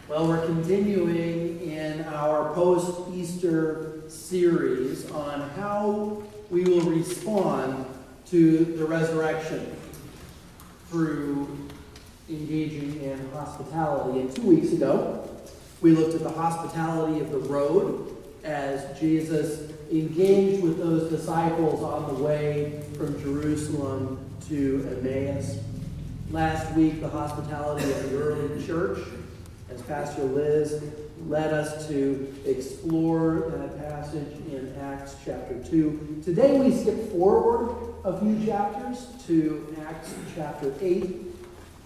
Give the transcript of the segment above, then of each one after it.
Well, we're continuing in our post-Easter series on how we will respond to the resurrection through engaging in hospitality. And 2 weeks ago, we looked at the hospitality of the road as Jesus engaged with those disciples on the way from Jerusalem to Emmaus. Last week, the hospitality of the early church, as Pastor Liz led us to explore that passage in Acts chapter 2. Today we skip forward a few chapters to Acts chapter 8,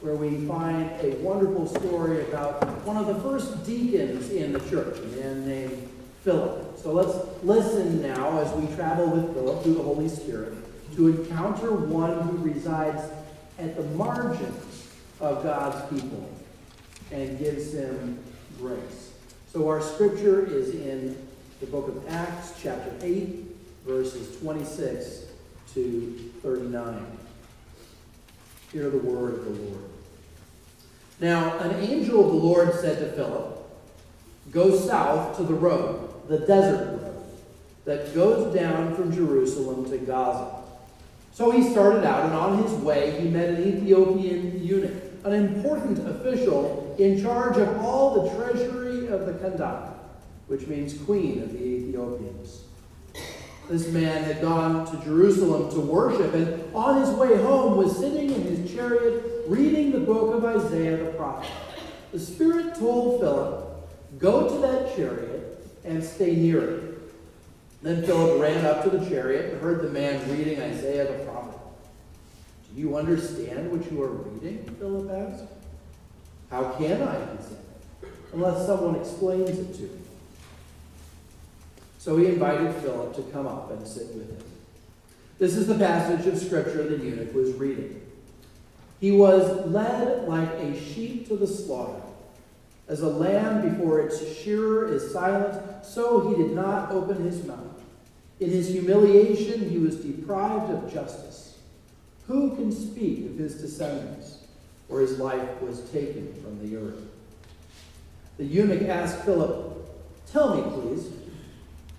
where we find a wonderful story about one of the first deacons in the church, a man named Philip. So let's listen now as we travel with Philip through the Holy Spirit to encounter one who resides at the margins of God's people and gives him grace. So our scripture is in the book of Acts, chapter 8, verses 26 to 39. Hear the word of the Lord. Now, an angel of the Lord said to Philip, "Go south to the road, the desert road, that goes down from Jerusalem to Gaza." So he started out, and on his way he met an Ethiopian eunuch, an important official in charge of all the treasury of the Kandake, which means queen of the Ethiopians. This man had gone to Jerusalem to worship, and on his way home was sitting in his chariot reading the book of Isaiah the prophet. The Spirit told Philip, "Go to that chariot and stay near it." Then Philip ran up to the chariot and heard the man reading Isaiah the prophet. "Do you understand what you are reading?" Philip asked. "How can I," he said, "unless someone explains it to me?" So he invited Philip to come up and sit with him. This is the passage of Scripture the eunuch was reading. "He was led like a sheep to the slaughter. As a lamb before its shearer is silent, so he did not open his mouth. In his humiliation he was deprived of justice. Who can speak of his descendants? For his life was taken from the earth." The eunuch asked Philip, "Tell me, please,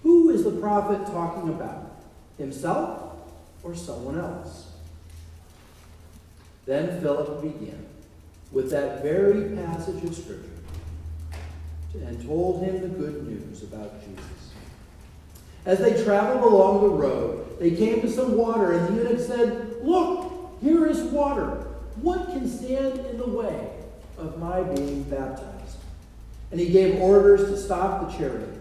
who is the prophet talking about? Himself or someone else?" Then Philip began with that very passage of Scripture and told him the good news about Jesus. As they traveled along the road, they came to some water, and the eunuch said, "Look, here is water. What can stand in the way of my being baptized?" And he gave orders to stop the chariot.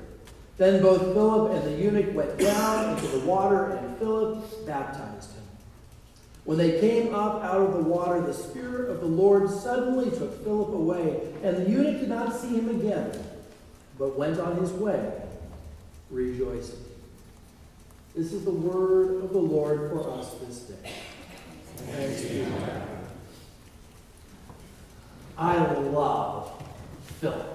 Then both Philip and the eunuch went down into the water, and Philip baptized him. When they came up out of the water, the Spirit of the Lord suddenly took Philip away, and the eunuch did not see him again, but went on his way, rejoicing. This is the word of the Lord for us this day. Thanks be to God. I love Philip.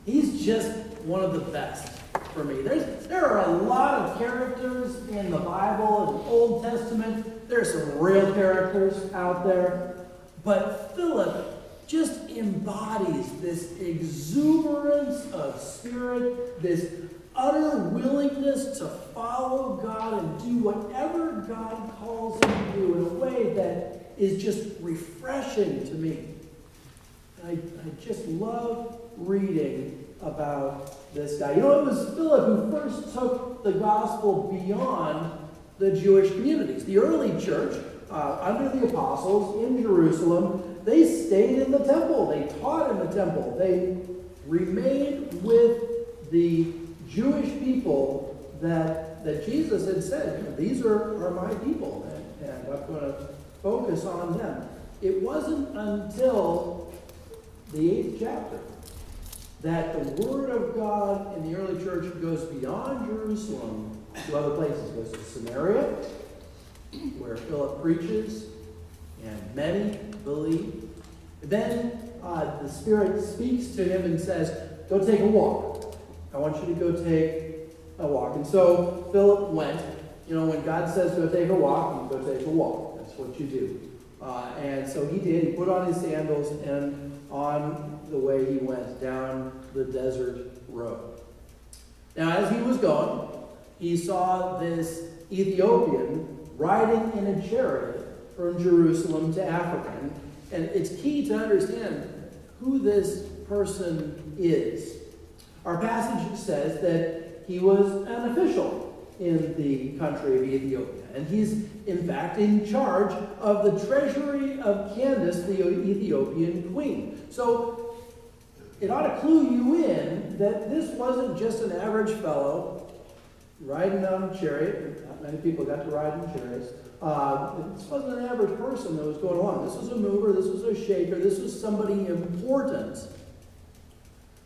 He's just one of the best for me. There are a lot of characters in the Bible, in the Old Testament. There are some real characters out there. But Philip just embodies this exuberance of spirit, this utter willingness to follow God and do whatever God calls him to do in a way that is just refreshing to me. I just love reading about this guy. You know, it was Philip who first took the gospel beyond the Jewish communities. The early church, under the apostles in Jerusalem, they stayed in the temple. They taught in the temple. They remained with the Jewish people that Jesus had said, "These are my people, and I'm going to focus on them." It wasn't until the 8th chapter that the word of God in the early church goes beyond Jerusalem to other places. It goes to Samaria, where Philip preaches, and many believe. Then the Spirit speaks to him and says, "Go take a walk. I want you to go take a walk." And so Philip went. You know, when God says go take a walk, you go take a walk. That's what you do. And so he did. He put on his sandals, and on the way away he went down the desert road. Now, as he was going, he saw this Ethiopian riding in a chariot from Jerusalem to Africa. And it's key to understand who this person is. Our passage says that he was an official in the country of Ethiopia. And he's, in fact, in charge of the treasury of Candace, the Ethiopian queen. So it ought to clue you in that this wasn't just an average fellow riding on a chariot. Not many people got to ride in chariots. This wasn't an average person that was going along. This was a mover, this was a shaker, this was somebody important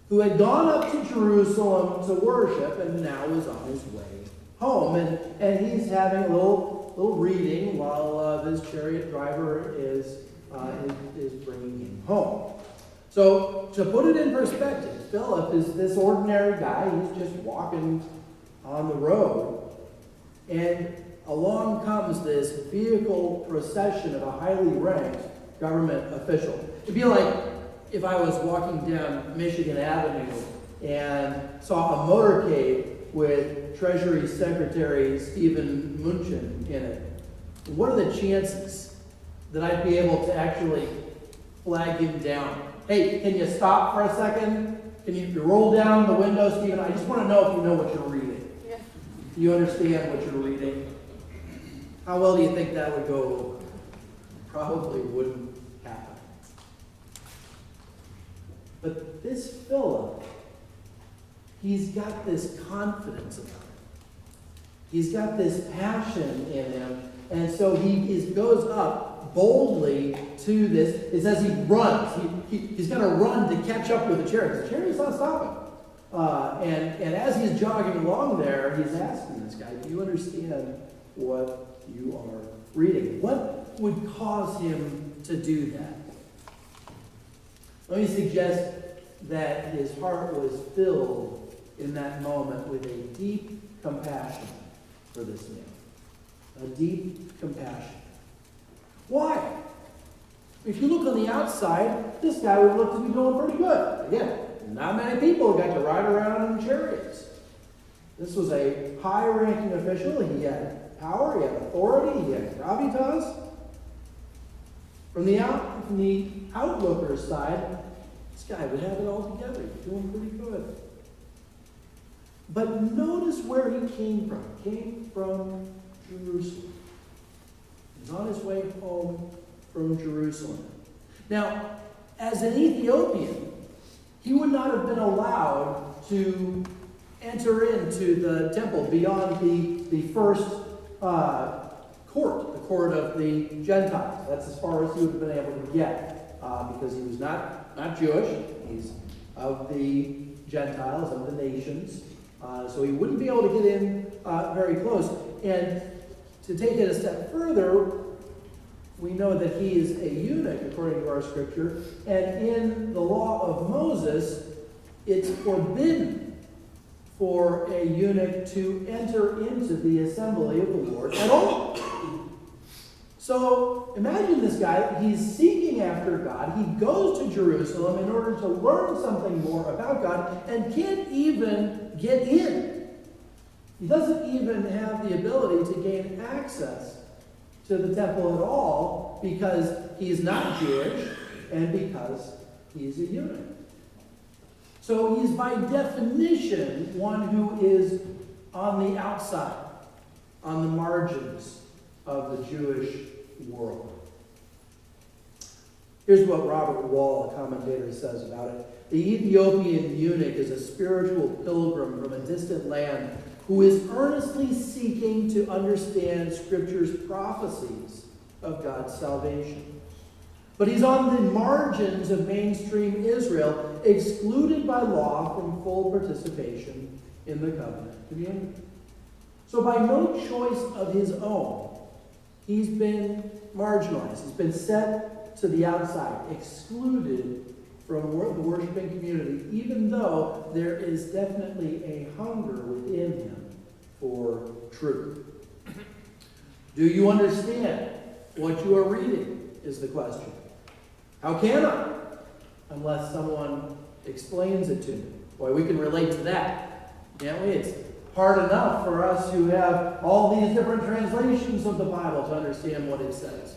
who had gone up to Jerusalem to worship and now was on his way home. And he's having a little reading while this chariot driver is bringing him home. So to put it in perspective, Philip is this ordinary guy. He's just walking on the road. And along comes this vehicle procession of a highly ranked government official. It'd be like if I was walking down Michigan Avenue and saw a motorcade with Treasury Secretary Stephen Mnuchin in it. What are the chances that I'd be able to actually flag him down? Hey, can you stop for a second? Can you roll down the window, Stephen? I just want to know if you know what you're reading. Yeah. Do you understand what you're reading? How well do you think that would go over? Probably wouldn't happen. But this Philip, he's got this confidence about him. He's got this passion in him. And so he goes up boldly to this. It says he runs. He's going to run to catch up with the chariot. The chariot's not stopping. And as he's jogging along there, he's asking this guy, do you understand what you are reading? What would cause him to do that? Let me suggest that his heart was filled in that moment with a deep compassion for this man. A deep compassion. Why? If you look on the outside, this guy would look to be doing pretty good. Again, not many people got to ride around in chariots. This was a high-ranking official. He had power, he had authority, he had gravitas. From the outlooker's side, this guy would have it all together. He's doing pretty good. But notice where he came from. He came from Jerusalem. He's on his way home from Jerusalem. Now, as an Ethiopian, he would not have been allowed to enter into the temple beyond the first court, the court of the Gentiles. That's as far as he would have been able to get, because he was not Jewish. He's of the Gentiles, of the nations. So he wouldn't be able to get in very close. And to take it a step further, we know that he is a eunuch, according to our scripture. And in the law of Moses, it's forbidden for a eunuch to enter into the assembly of the Lord at all. So imagine this guy. He's seeking after God. He goes to Jerusalem in order to learn something more about God and can't even get in. He doesn't even have the ability to gain access to the temple at all because he's not Jewish and because he's a eunuch. So he's by definition one who is on the outside, on the margins of the Jewish world. Here's what Robert Wall, a commentator, says about it. The Ethiopian eunuch is a spiritual pilgrim from a distant land who is earnestly seeking to understand Scripture's prophecies of God's salvation. But he's on the margins of mainstream Israel, excluded by law from full participation in the covenant community. So by no choice of his own, he's been marginalized. He's been set to the outside, excluded from the worshiping community, even though there is definitely a hunger within him for truth. Do you understand what you are reading, is the question. How can I? unless someone explains it to me. Boy, we can relate to that, can't we? It's hard enough for us who have all these different translations of the Bible to understand what it says.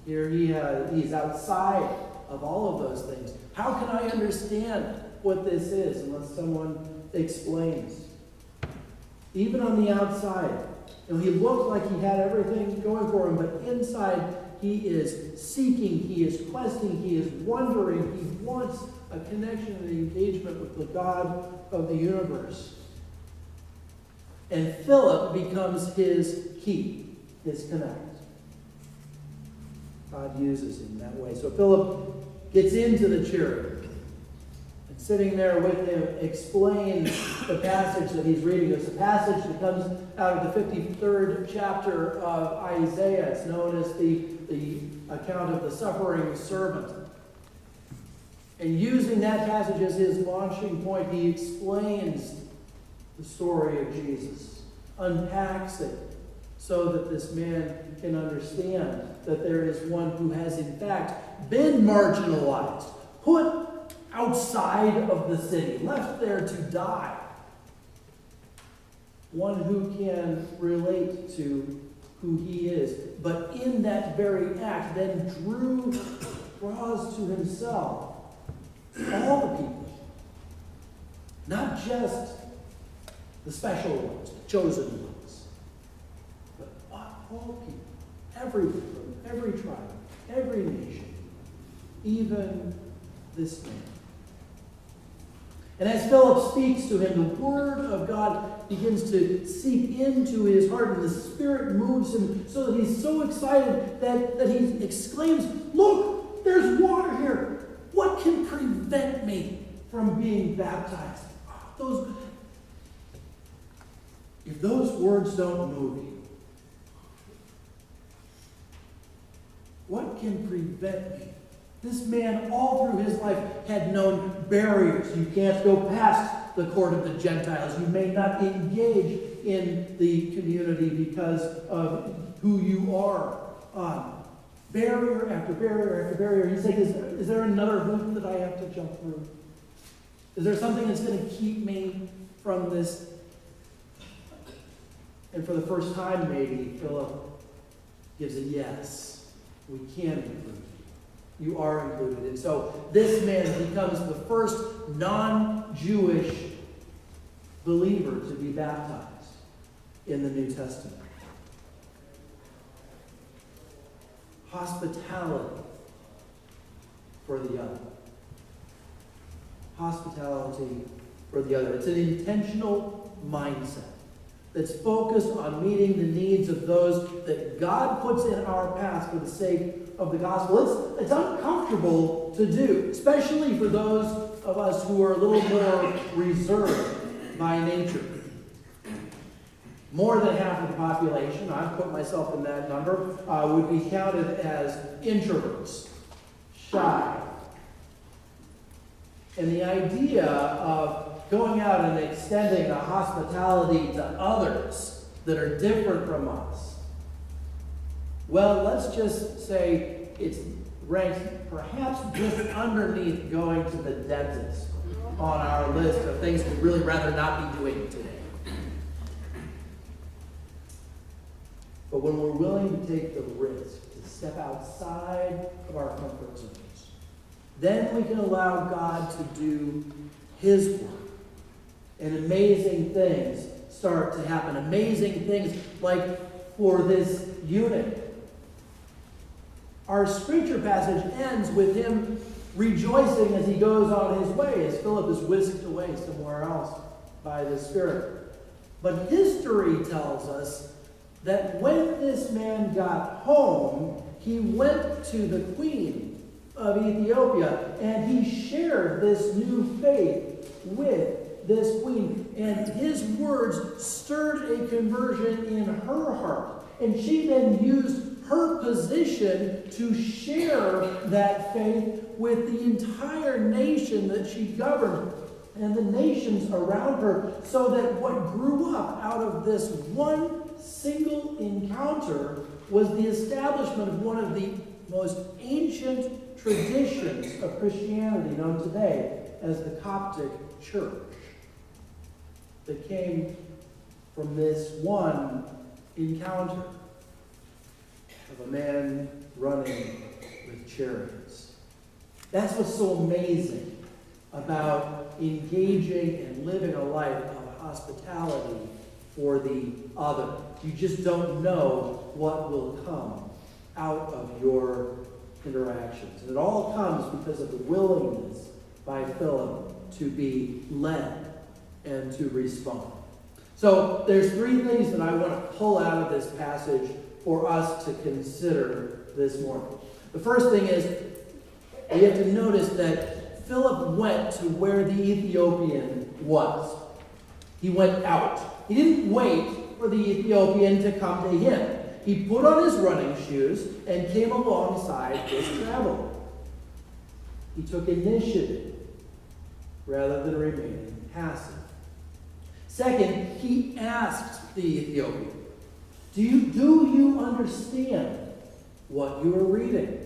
Here he's outside of all of those things. How can I understand what this is unless someone explains? Even on the outside, he looked like he had everything going for him, but inside he is seeking, he is questing, he is wondering, he wants a connection and an engagement with the God of the universe. And Philip becomes his key, his connect. God uses him that way. So Philip gets into the chariot, and sitting there with him explains the passage that he's reading. It's a passage that comes out of the 53rd chapter of Isaiah. It's known as the account of the suffering servant. And using that passage as his launching point, he explains the story of Jesus, unpacks it so that this man can understand that there is one who has in fact been marginalized, put outside of the city, left there to die. One who can relate to who he is, but in that very act then draws to himself all the people, not just the special ones, the chosen ones, but all people, everyone from every tribe, every nation, even this man. And as Philip speaks to him, the word of God begins to seep into his heart, and the Spirit moves him so that he's so excited that he exclaims, "Look, there's water here. What can prevent me from being baptized?" If those words don't move you, what can prevent me? This man, all through his life, had known barriers. You can't go past the court of the Gentiles. You may not engage in the community because of who you are. Barrier after barrier after barrier. He's like, is there another hoop that I have to jump through? Is there something that's going to keep me from this? And for the first time, maybe, Philip gives a yes. We can include you. You are included. And so this man becomes the first non-Jewish believer to be baptized in the New Testament. Hospitality for the other. Hospitality for the other. It's an intentional mindset that's focused on meeting the needs of those that God puts in our path for the sake of the gospel. It's uncomfortable to do, especially for those of us who are a little more reserved by nature. More than half of the population, I've put myself in that number, would be counted as introverts, shy. And the idea of going out and extending a hospitality to others that are different from us, well, let's just say it's ranked perhaps just underneath going to the dentist on our list of things we'd really rather not be doing today. But when we're willing to take the risk to step outside of our comfort zones, then we can allow God to do His work. And amazing things start to happen. Amazing things like for this eunuch. Our scripture passage ends with him rejoicing as he goes on his way, as Philip is whisked away somewhere else by the Spirit. But history tells us that when this man got home, he went to the queen of Ethiopia and he shared this new faith with this queen. And his words stirred a conversion in her heart. And she then used her position to share that faith with the entire nation that she governed and the nations around her, so that what grew up out of this one single encounter was the establishment of one of the most ancient traditions of Christianity known today as the Coptic Church that came from this one encounter of a man running with chariots. That's what's so amazing about engaging and living a life of hospitality for the other. You just don't know what will come out of your interactions. And it all comes because of the willingness by Philip to be led and to respond. So there's three things that I want to pull out of this passage for us to consider this morning. The first thing is we have to notice that Philip went to where the Ethiopian was. He went out. He didn't wait for the Ethiopian to come to him. He put on his running shoes and came alongside this traveler. He took initiative rather than remaining passive. Second, he asked the Ethiopian, do you understand what you are reading?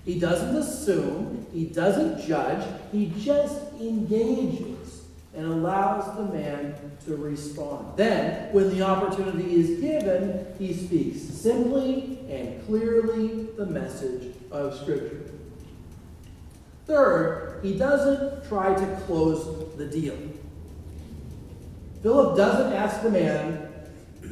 He doesn't assume, he doesn't judge, he just engages and allows the man to respond. Then, when the opportunity is given, he speaks simply and clearly the message of Scripture. Third, he doesn't try to close the deal. Philip doesn't ask the man,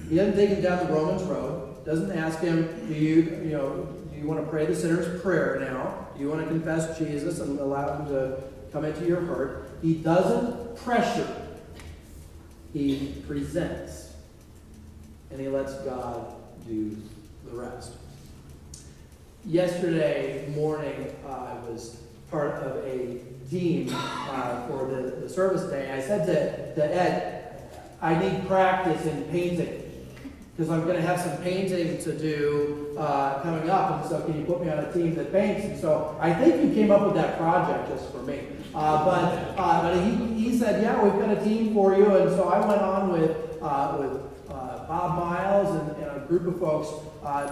he doesn't take him down the Romans road, doesn't ask him, do you want to pray the sinner's prayer now? Do you want to confess Jesus and allow him to come into your heart? He doesn't pressure. He presents. And he lets God do the rest. Yesterday morning, I was part of a team for the service day. I said to Ed, I need practice in painting because I'm going to have some painting to do coming up, and so can you put me on a team that paints? And so I think you came up with that project just for me. But he said, yeah, we've got a team for you, and so I went on with Bob Miles and a group of folks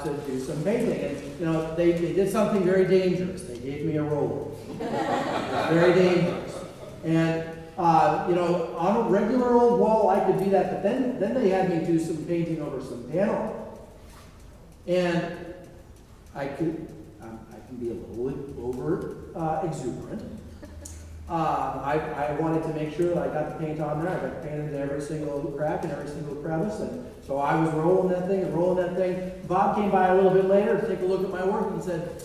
to do some painting. And they did something very dangerous. They gave me a roller. Very dangerous. And on a regular old wall, I could do that, but then they had me do some painting over some paneling. And I can be a little over exuberant. I wanted to make sure that I got the paint on there. I got paint into every single crack and every single crevice, and so I was rolling that thing. Bob came by a little bit later to take a look at my work and said,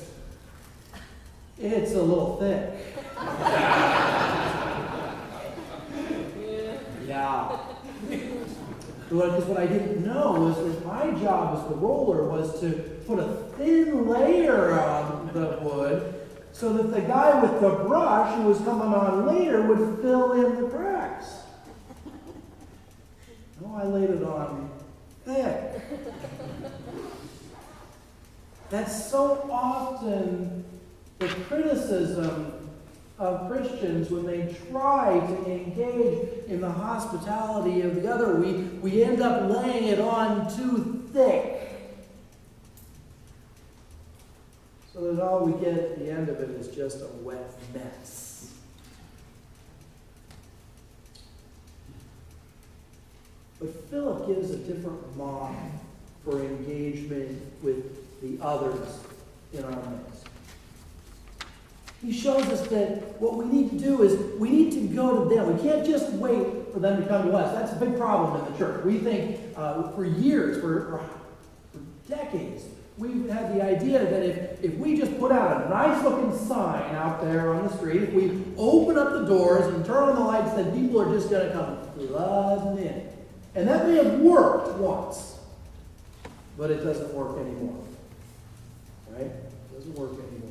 "It's a little thick." Yeah. Because what I didn't know was that my job as the roller was to put a thin layer on the wood so that the guy with the brush who was coming on later would fill in the cracks. No, I laid it on thick. That's so often the criticism of Christians when they try to engage in the hospitality of the other. We end up laying it on too thick. So that all we get at the end of it is just a wet mess. But Philip gives a different model for engagement with the others in our midst. He shows us that what we need to do is we need to go to them. We can't just wait for them to come to us. That's a big problem in the church. We think for years, for decades, we've had the idea that if we just put out a nice-looking sign out there on the street, if we open up the doors and turn on the lights, then people are just going to come flooding in. And that may have worked once, but it doesn't work anymore. Right? It doesn't work anymore.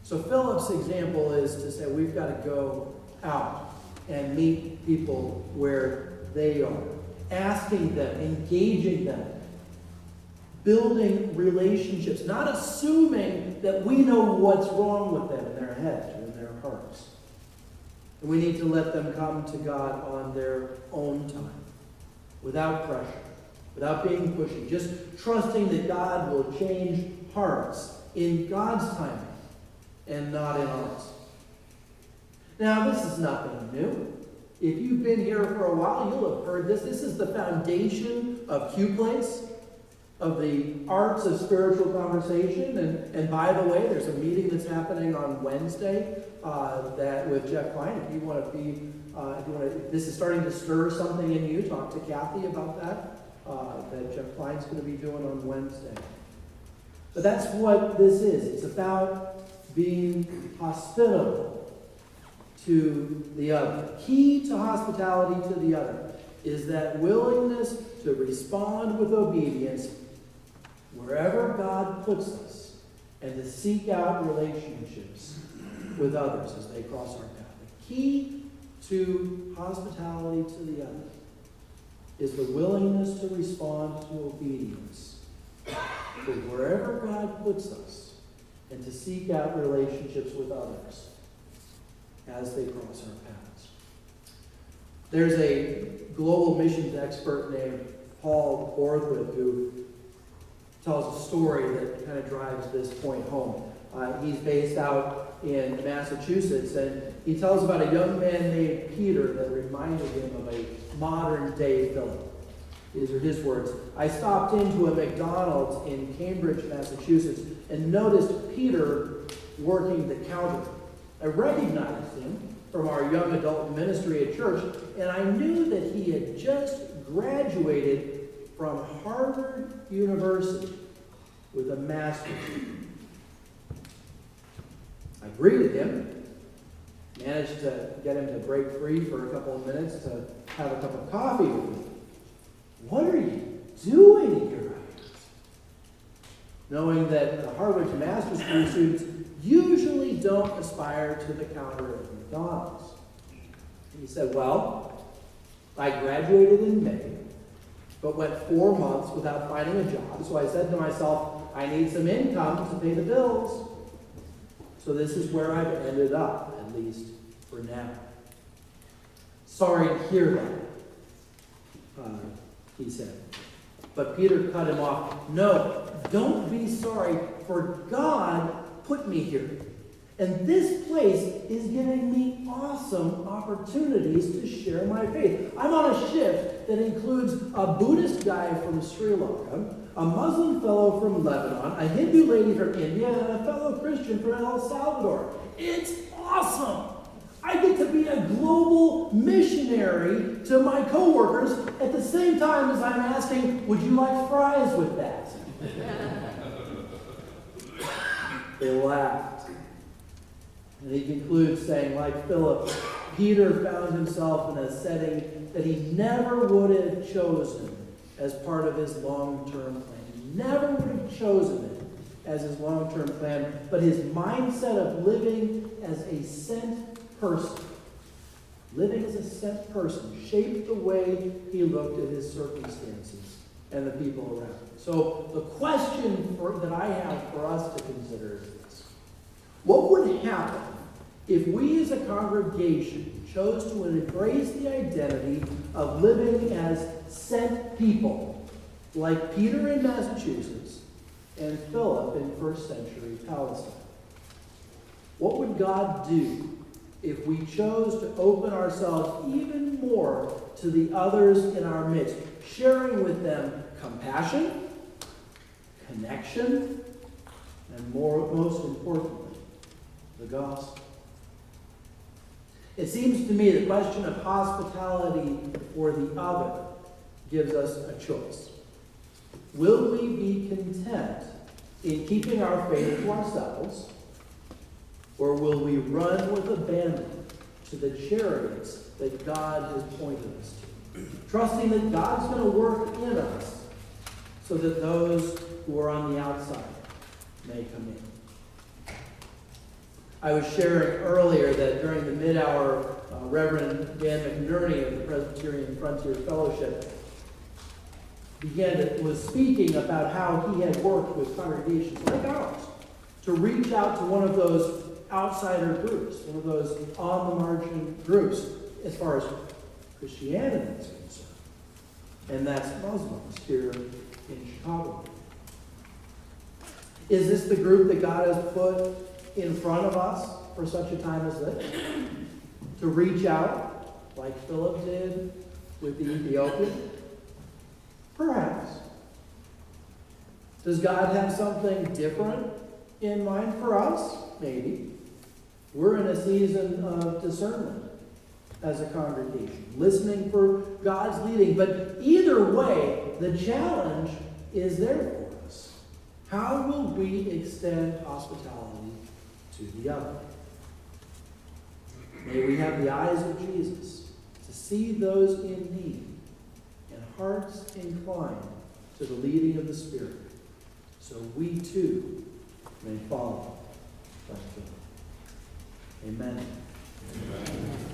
So Philip's example is to say we've got to go out and meet people where they are, asking them, engaging them, building relationships, not assuming that we know what's wrong with them in their heads or in their hearts. And we need to let them come to God on their own time, without pressure, without being pushy, just trusting that God will change hearts in God's timing. and not in arts. Now, this is nothing new. If you've been here for a while, you'll have heard this. This is the foundation of Q-Place, of the arts of spiritual conversation. And by the way, there's a meeting that's happening on Wednesday that with Jeff Klein. If you want to be, if this is starting to stir something in you, talk to Kathy about that. That Jeff Klein's going to be doing on Wednesday. But that's what this is. It's about being hospitable to the other. Key to hospitality to the other is that willingness to respond with obedience wherever God puts us and to seek out relationships with others as they cross our path. The key to hospitality to the other is the willingness to respond to obedience to wherever God puts us and to seek out relationships with others as they cross our paths. There's a global missions expert named Paul Borthwick who tells a story that kind of drives this point home. He's based out in Massachusetts, and he tells about a young man named Peter that reminded him of a modern-day Philip. These are his words. I stopped into a McDonald's in Cambridge, Massachusetts, and noticed Peter working the counter. I recognized him from our young adult ministry at church, and I knew that he had just graduated from Harvard University with a master's. I greeted him, managed to get him to break free for a couple of minutes to have a cup of coffee with me. What are you doing here? Knowing that the Harvard master's degree students usually don't aspire to the counter at McDonald's. And he said, well, I graduated in May, but went 4 months without finding a job. So I said to myself, I need some income to pay the bills. So this is where I've ended up, at least for now. Sorry to hear that, he said. But Peter cut him off. No, don't be sorry, for God put me here. And this place is giving me awesome opportunities to share my faith. I'm on a shift that includes a Buddhist guy from Sri Lanka, a Muslim fellow from Lebanon, a Hindu lady from India, and a fellow Christian from El Salvador. It's awesome! I get to be a global missionary to my coworkers at the same time as I'm asking, would you like fries with that? They laughed. And he concludes saying, like Philip, Peter found himself in a setting that he never would have chosen as part of his long-term plan. He never would have chosen it as his long-term plan, but his mindset of living as a sent person, shaped the way he looked at his circumstances and the people around him. So the question that I have for us to consider is this. What would happen if we as a congregation chose to embrace the identity of living as sent people, like Peter in Massachusetts and Philip in first century Palestine? What would God do if we chose to open ourselves even more to the others in our midst, sharing with them compassion, connection, and most importantly, the gospel? It seems to me the question of hospitality for the other gives us a choice. Will we be content in keeping our faith to ourselves, or will we run with abandon to the chariots that God has pointed us to, trusting that God's going to work in us so that those who are on the outside may come in? I was sharing earlier that during the mid-hour, Reverend Dan McNerney of the Presbyterian Frontier Fellowship was speaking about how he had worked with congregations like ours to reach out to one of those outsider groups, one of those on-the-margin groups as far as Christianity is concerned. And that's Muslims here in Chicago. Is this the group that God has put in front of us for such a time as this? To reach out, like Philip did with the Ethiopian? Perhaps. Does God have something different in mind for us? Maybe. We're in a season of discernment as a congregation, listening for God's leading. But either way, the challenge is there for us. How will we extend hospitality to the other? May we have the eyes of Jesus to see those in need and hearts inclined to the leading of the Spirit, so we too may follow like Philip. Amen. Amen.